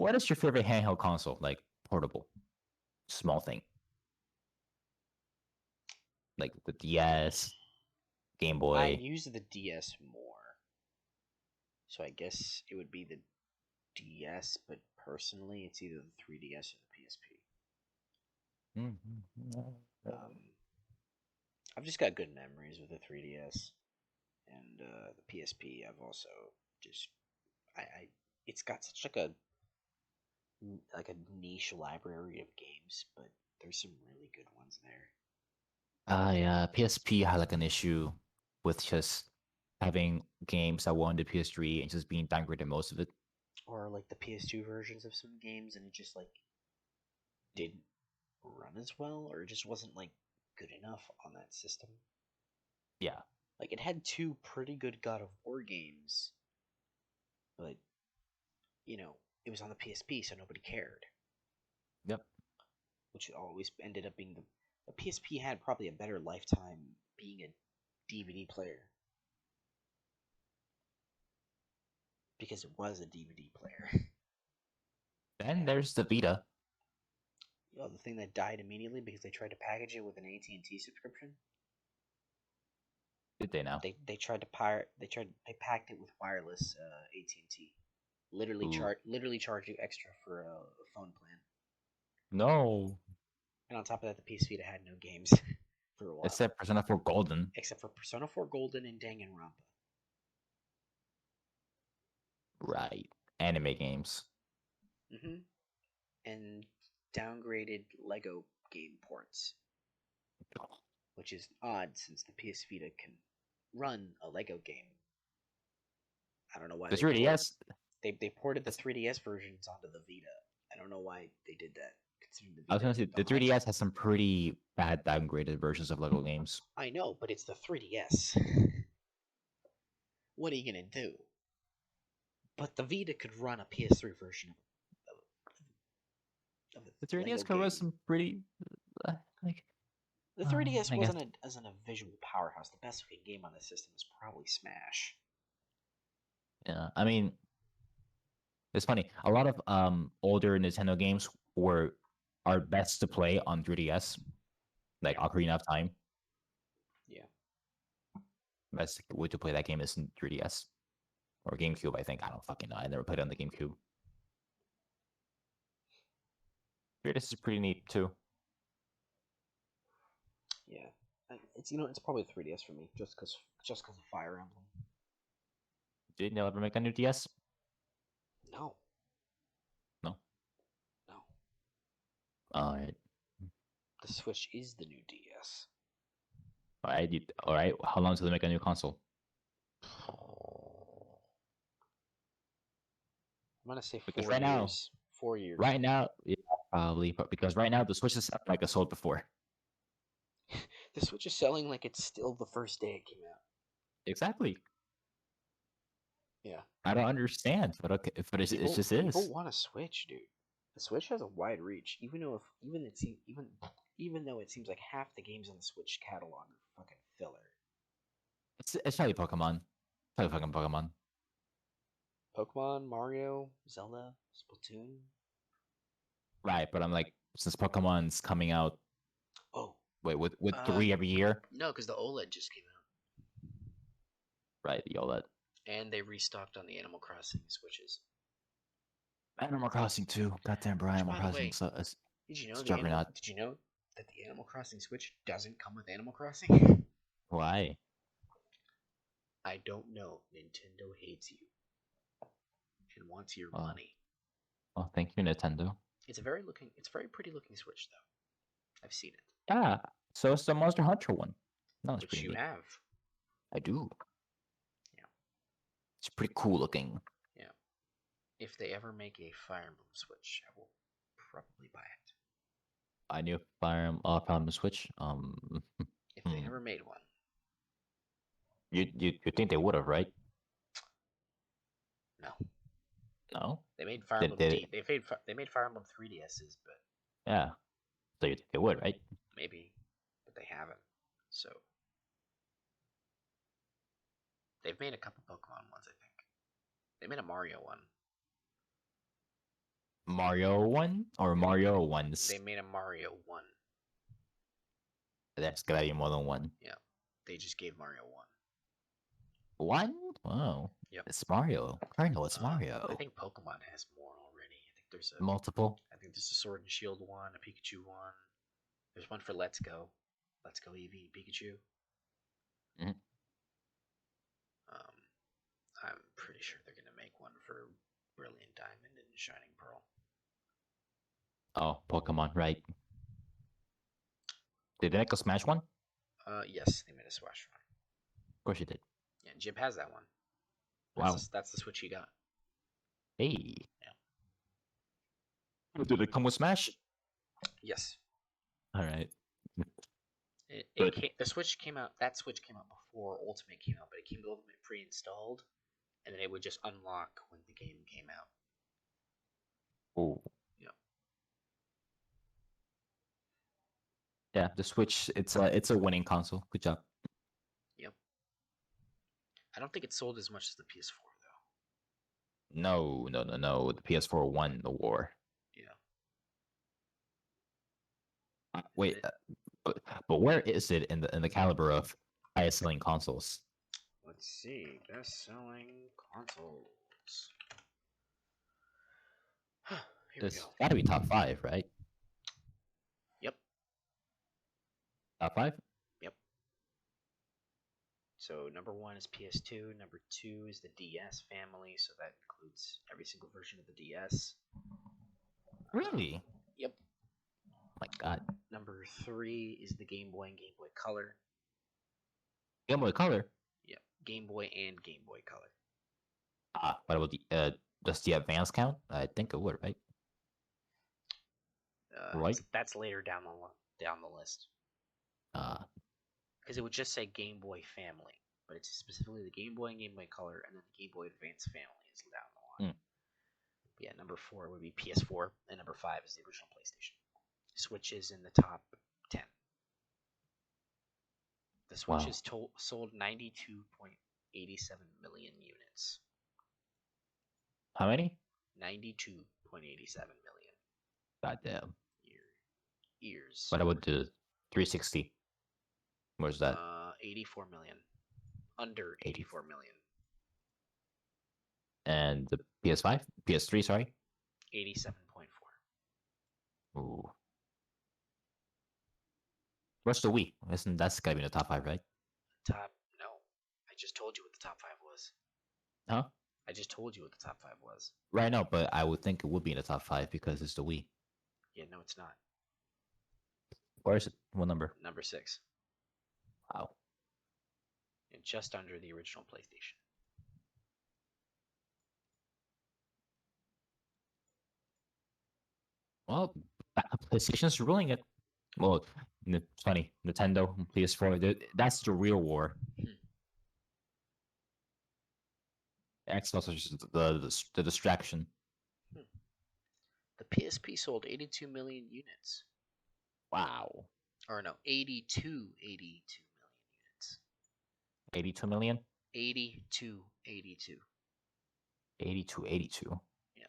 What is your favorite handheld console? Like portable, small thing, like the DS, Game I Boy. use the DS more, so I guess it would be the DS. But personally, it's either the 3DS or the PSP. I've just got good memories with the 3DS and the PSP. I've also just I it's got such like a niche library of games, but there's some really good ones there. Yeah, PSP had like an issue with just having games that were on the PS3 and just being downgraded most of it. Or like the PS2 versions of some games, and it just like didn't run as well, or it just wasn't like good enough on that system. Yeah. Like it had two pretty good God of War games, but it was on the PSP, so nobody cared. Yep. Which always ended up being the PSP had probably a better lifetime being a DVD player because it was a DVD player. Then there's the Vita. The thing that died immediately because they tried to package it with an AT&T subscription. Did they now? They tried to pirate. They packed it with wireless AT&T. Literally charge you extra for a phone plan. No. And on top of that, the PS Vita had no games for a while. Except Persona 4 Golden. Except for Persona 4 Golden and Danganronpa. Right. Anime games. Mm-hmm. And downgraded Lego game ports. Which is odd since the PS Vita can run a Lego game. I don't know why. The 3DS. They ported the 3DS versions onto the Vita. I don't know why they did that. Considering the Vita, I was gonna say the 3DS has some pretty bad downgraded versions of Lego games. I know, but it's the 3DS. What are you gonna do? But the Vita could run a PS3 version of The 3DS Lego could run game. some pretty like. The 3DS wasn't a visual powerhouse. The best looking game on the system is probably Smash. Yeah, I mean, it's funny. A lot of older Nintendo games are best to play on 3DS, like Ocarina of Time. Yeah. Best way to play that game is in 3DS or GameCube. I think I don't fucking know. I never played on the GameCube. 3DS is pretty neat too. Yeah, it's probably 3DS for me just because of Fire Emblem. Did they ever make a new DS? No. No. No. All right. The Switch is the new DS. All right. All right. How long till they make a new console? I'm gonna say Because 4 right now, years. 4 years. Right now, yeah, probably, but because right now the Switch is like a sold before. The Switch is selling like it's still the first day it came out. Exactly. Yeah. I don't understand, but okay, but it just is. People want a Switch, dude. The Switch has a wide reach, even though it seems like half the games on the Switch catalog are fucking filler. It's probably Pokemon. Probably fucking Pokemon. Pokemon, Mario, Zelda, Splatoon. Right, but I'm like, since Pokemon's coming out. Oh. Wait, with 3 every year? No, because the OLED just came out. Right, the OLED. And they restocked on the Animal Crossing Switches. Animal Crossing 2. Goddamn, bro, Animal Crossing is did you know juggernaut. Did you know that the Animal Crossing Switch doesn't come with Animal Crossing? Why? I don't know. Nintendo hates you and wants your money. Oh, thank you, Nintendo. It's very pretty looking Switch though. I've seen it. Yeah, so it's the Monster Hunter one. No, it's which pretty you neat. have. I do. Yeah. It's pretty cool looking. Yeah. If they ever make a Fire Emblem Switch, I will probably buy it. I knew Fire Emblem Switch. If they ever made one. You think they would have, right? No. No. They made Fire Emblem. They made Fire Emblem 3DSs, but yeah. So you think they would, right? Maybe, but they haven't. So they've made a couple Pokemon ones, I think. They made a Mario one. Mario one or Mario ones? They made a Mario 1. That's gotta be more than one. Yeah. They just gave Mario 1. One? Wow. Yep. It's Mario. Colonel, it's I Mario. think Pokemon has more already. I think there's a Multiple. Sword and Shield one, a Pikachu one. There's one for Let's Go Eevee, Pikachu. Mhm. I'm pretty sure they're gonna make one for Brilliant Diamond and Shining Pearl. Oh, Pokemon, right. Did they make a Smash one? Yes, they made a Smash one. Of course you did. Yeah, Jib has that one. Wow. That's the Switch he got. Hey. Yeah. Did it come with Smash? Yes. All right. The Switch came out. That Switch came out before Ultimate came out, but it came with Ultimate pre-installed, and then it would just unlock when the game came out. Oh. Yeah. Yeah, the Switch. It's a winning console. Good job. Yep. I don't think it sold as much as the PS4 though. No. The PS4 won the war. Yeah. Wait, but where is it in the caliber of highest selling consoles? Let's see. Best selling consoles. Here It's we go. gotta be top 5, right? Yep. Top 5? Yep. So number 1 is PS2. Number 2 is the DS family. So that includes every single version of the DS. Really? Yep. Oh my god. Number 3 is the Game Boy and Game Boy Color. Game Boy Color? Yep. Game Boy and Game Boy Color. What about the does the Advance count? I think it would, right? Right. That's later down the list. Because it would just say Game Boy Family, but it's specifically the Game Boy and Game Boy Color, and then the Game Boy Advance family is down the line. Yeah, number 4 would be PS4, and number 5 is the original PlayStation. Switch is in the top 10. The Switch has sold 92.87 million units. How many? 92.87 million. Goddamn. Years. What about the 360? Where's that? 84 million. Under 84 million. And the PS5? PS3, sorry? 87.4. Ooh. What's the Wii? That's gotta be in the top 5, right? No. I just told you what the top 5 was. Huh? I just told you what the top 5 was. Right now, but I would think it would be in the top 5 because it's the Wii. Yeah, no, it's not. Where is it? What number? Number 6. Wow. And just under the original PlayStation. Well, PlayStation's ruling it. Well, it's funny. Nintendo, PS4, that's the real war. Xbox is just the distraction. The PSP sold 82 million units. Wow. Or no, 82 million units. 82 million? 82. 82. Yeah.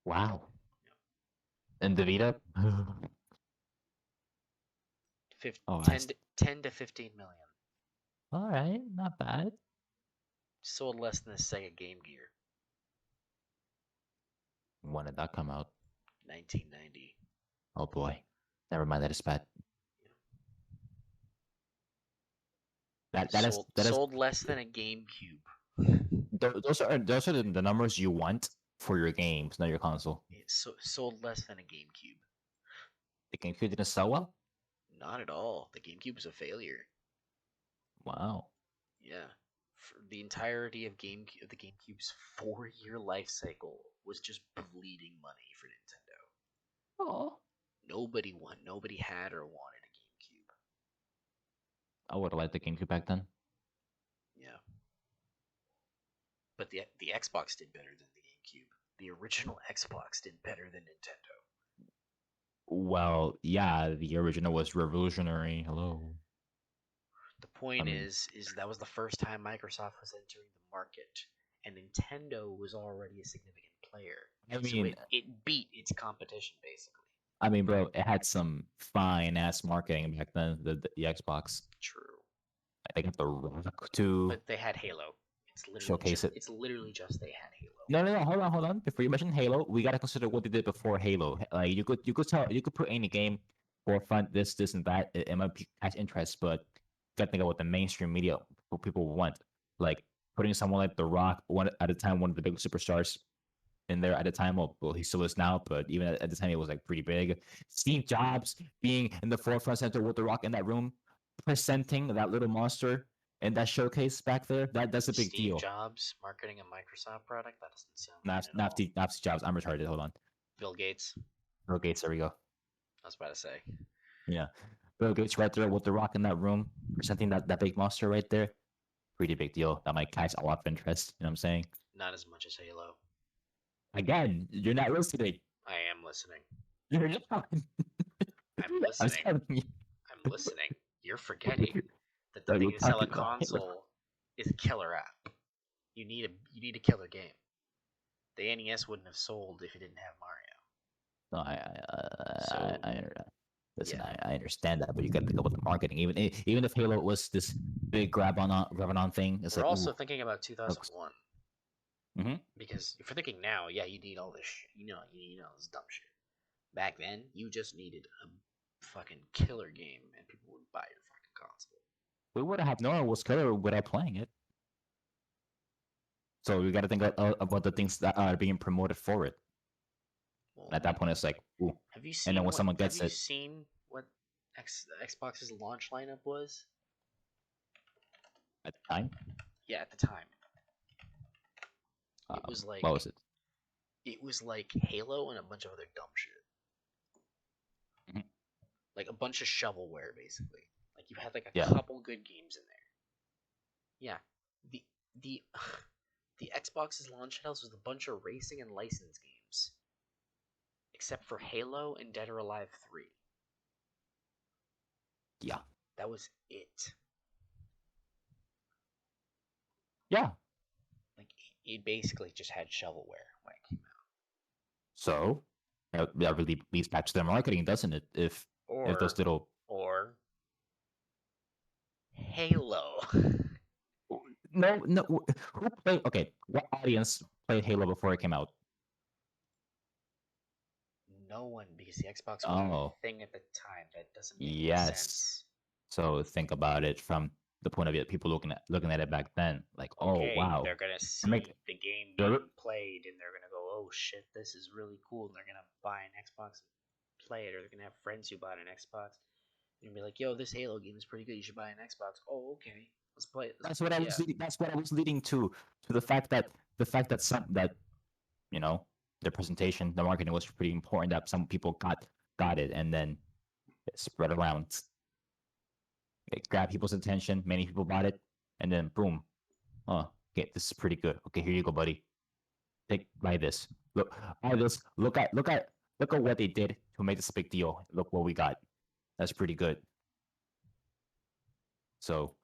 Wow. Yeah. And the Vita? 10 to 15 million. All right, not bad. Sold less than the Sega Game Gear. When did that come out? 1990. Oh boy. Never mind, that is bad. That sold less than a GameCube. Those are the numbers you want for your games, not your console. It sold less than a GameCube. The GameCube didn't sell well? Not at all. The GameCube was a failure. Wow. Yeah. For the entirety of the GameCube's 4-year life cycle was just bleeding money for Nintendo. Oh. Nobody had or wanted a GameCube. I would have liked the GameCube back then. Yeah. But the Xbox did better than the GameCube. The original Xbox did better than Nintendo. Well, yeah, the original was revolutionary. Hello. The point mean- is that was the first time Microsoft was entering the market, and Nintendo was already a significant player. I So mean, it beat its competition basically. bro, it had some fine ass marketing back then. The Xbox, True, they got the Rock to but they had Halo. It's literally showcase it. It's literally just they had Halo. No, hold on. Before you mention Halo, we gotta consider what they did before Halo. Like you could put any game for fun, this, and that. It might catch interest, but you gotta think of what the mainstream media, what people want. Like putting someone like The Rock, one at a time, one of the big superstars in there at the time. Well, he still is now, but even at the time, it was like pretty big. Steve Jobs being in the forefront center with The Rock in that room, presenting that little monster in that showcase back there. That's a big Steve deal. Jobs marketing a Microsoft product? That doesn't sound Not right at all. Steve Jobs. I'm retarded. Hold on. Bill Gates. Bill Gates. There we go. I was about to say. Yeah. Bill Gates right there with The Rock in that room, presenting that big monster right there. Pretty big deal. That might catch a lot of interest. You know what I'm saying? Not as much as Halo. Again, you're not listening. I am listening. You're not. I'm listening. I'm listening. You're forgetting that the thing to sell a console is a killer app. You need a killer game. The NES wouldn't have sold if it didn't have Mario. No, listen, I understand that, but you got to think about the marketing. Even if Halo was this big grab on thing, it's We're like also thinking about 2001. Mhm. Because if you're thinking now, yeah, you need all this shit. You need all this dumb shit. Back then, you just needed a fucking killer game, and people would buy your fucking console. we would have known it was killer without playing it. So we got to think about the things that are being promoted for it. Well, At that point, it's like, ooh. have you seen? And then when someone gets have you it, seen what Xbox's launch lineup was? at the time, Yeah, at the time, it was like what was it? It was like Halo and a bunch of other dumb shit. Mhm. Like a bunch of shovelware, basically. Like you had like a Yeah. couple good games in there. Yeah, the the Xbox's launch titles was a bunch of racing and license games, except for Halo and Dead or Alive 3. Yeah. That was it. Yeah. Like it basically just had shovelware when it came out. So that really leads back to their marketing, doesn't it? If those little or Halo. no, who played? Okay, what audience played Halo before it came out? No one, because the Xbox wasn't a thing at the time. That doesn't make any sense. So think about it from the point of view of people looking at it back then, like, Okay, oh wow, they're gonna see the game being played, and they're gonna go, "Oh shit, this is really cool," and they're gonna buy an Xbox and play it, or they're gonna have friends who bought an Xbox and be like, "Yo, this Halo game is pretty good. You should buy an Xbox." Oh, okay, let's play it. That's what I was. That's what I was leading to the fact that you know, the presentation, the marketing was pretty important. That some people got it, and then it spread around. It grabbed people's attention. Many people bought it, and then boom, oh, okay, this is pretty good. Okay, here you go, buddy. Buy this. Buy this. Look at what they did to make this a big deal. Look what we got. That's pretty good. So,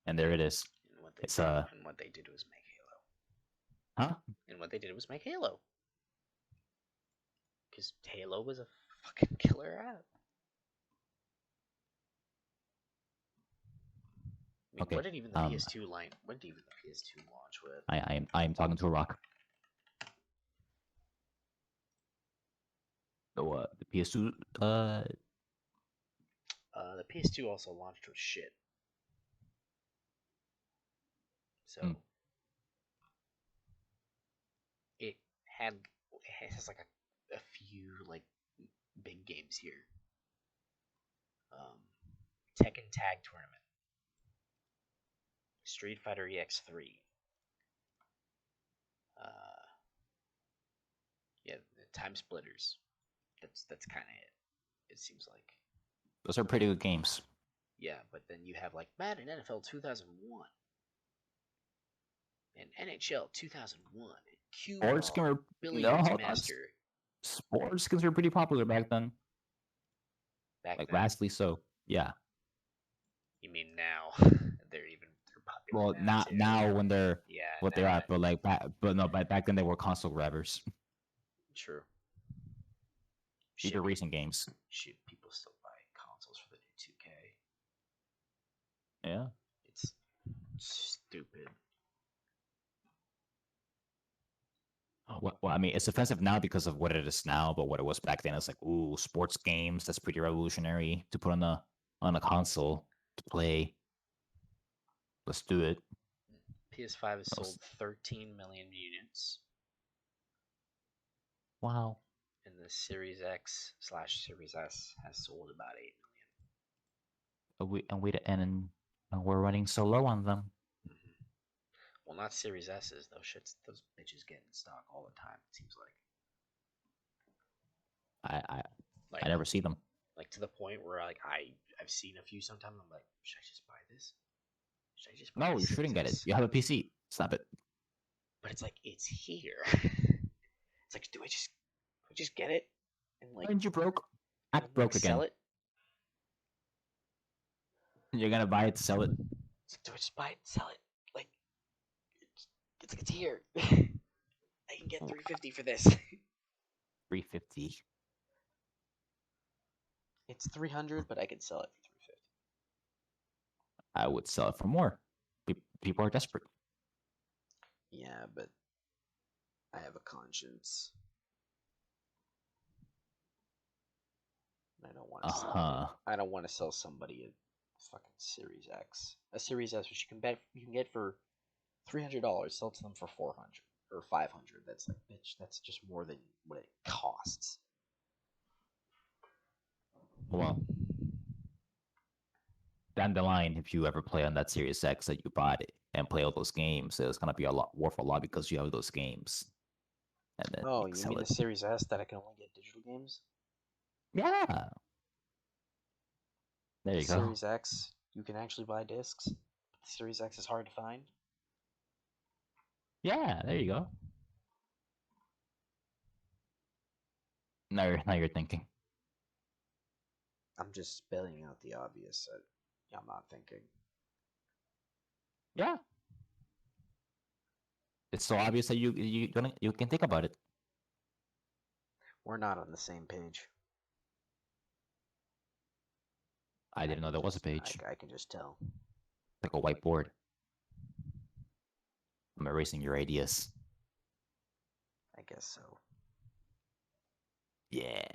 and there it is. And what they did was make Halo. Huh? And what they did was make Halo. Because Halo was a fucking killer app. I mean, Okay. what did even the PS2 line? What did even the PS2 launch with? I am talking to a rock. So the PS2 the PS2 also launched with shit. So it has like a few like big games here. Tekken Tag Tournament, Street Fighter EX3. Yeah, the Time Splitters. That's kind of it. It seems like. those are pretty good games. Yeah, but then you have like Madden NFL 2001 and NHL 2001 and Sports games were Billiards Master. Sports games were pretty popular back then. Back like then? vastly so. Yeah. You mean now? Well, that too. now when they're Yeah, what they now are, that- but back then they were console grabbers. true. These Shit, are recent games. shit, people still buy consoles for the new 2K. Yeah. It's stupid. Well, I mean, it's offensive now because of what it is now, but what it was back then, it's like, ooh, sports games. That's pretty revolutionary to put on a console to play. Let's do it. PS5 has That was- sold 13 million units, Wow. and the Series X/Series S has sold about 8 And we're running so low on them. million. Well, not Series S's though. Those bitches get in stock all the time. It seems like. I Like, I never see them. like to the point where like I've seen a few sometimes. I'm like, should I just buy this? Should I just buy No, the you shouldn't Series get it. S? You have a PC. Stop it. But it's like it's here. It's like, do I just get it and like Aren't you broke? and, Act broke again. sell it? You're gonna buy it to sell it. It's like, do I just buy it and sell it? Like it's like it's here. I can get 350 for this. 350. It's 300, but I can sell it for 350. I would sell it for more. People are desperate. Yeah, but I have a conscience. I don't want to I don't want to sell somebody a fucking Series X. A Series S, which you can get for $300, sell to them for 400 or 500. That's like, bitch, that's just more than what it costs. Well, down the line, if you ever play on that Series X that you bought it and play all those games, it's gonna be a lot worth a lot because you have those games. And then Oh, you you sell mean it. the Series S that I can only get digital games? Yeah. There you The go. Series X, you can actually buy discs. But the Series X is hard to find. Yeah, there you go. Now you're thinking. I'm just spelling out the obvious. I'm not thinking. Yeah. It's so obvious that you can think about it. We're not on the same page. I didn't know there was a page. I can just tell. Like a whiteboard. I'm erasing your ideas. I guess so. Yeah.